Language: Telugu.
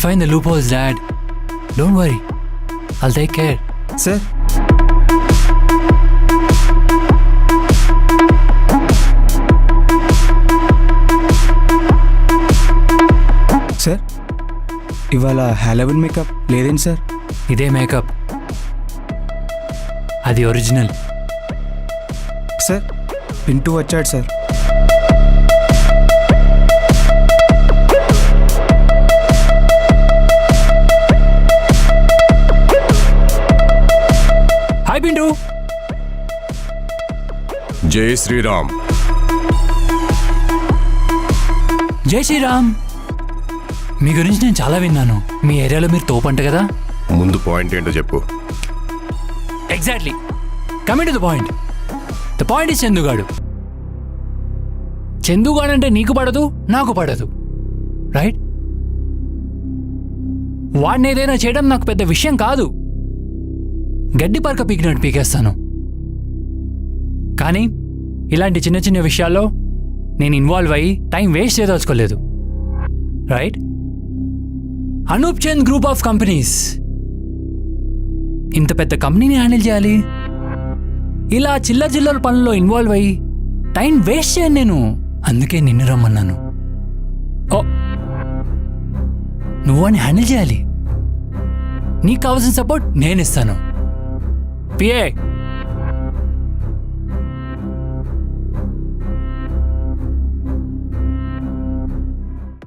I'll find the loopholes, Dad. Don't worry. I'll take care. Sir sir ఇవాళ హాలోవిన్ మేకప్ లేదేంటి సార్? ఇదే మేకప్. అది ఒరిజినల్. సార్ పింటూ వచ్చాడు సార్. హాయ్ పింటూ. జై శ్రీరామ్. జై శ్రీరామ్. మీ గురించి నేను చాలా విన్నాను. మీ ఏరియాలో మీరు తోపంట కదా? ముందు పాయింట్ ఏంటో చెప్పు. Exactly. Coming to the point. The point is చందుగాడు. చందుగాడు అంటే నీకు పడదు, నాకు పడదు, రైట్? వాడిని ఏదైనా చేయడం నాకు పెద్ద విషయం కాదు. గడ్డి పరక పీకినట్టు పీకేస్తాను. కానీ ఇలాంటి చిన్న చిన్న విషయాల్లో నేను ఇన్వాల్వ్ అయ్యి టైం వేస్ట్ చేయదలుచుకోలేదు, right? Anoop Chand group of companies, ఇంత పెద్ద కంపెనీని హ్యాండిల్ చేయాలి. ఇలా చిల్లర చిల్లర పనుల్లో ఇన్వాల్వ్ అయ్యి టైం వేస్ట్ చేయను నేను. అందుకే నిన్ను రమ్మన్నాను. ఓ, నువ్వు అని హ్యాండిల్ చేయాలి. నీకు కావాల్సిన సపోర్ట్ నేను ఇస్తాను. పిఏ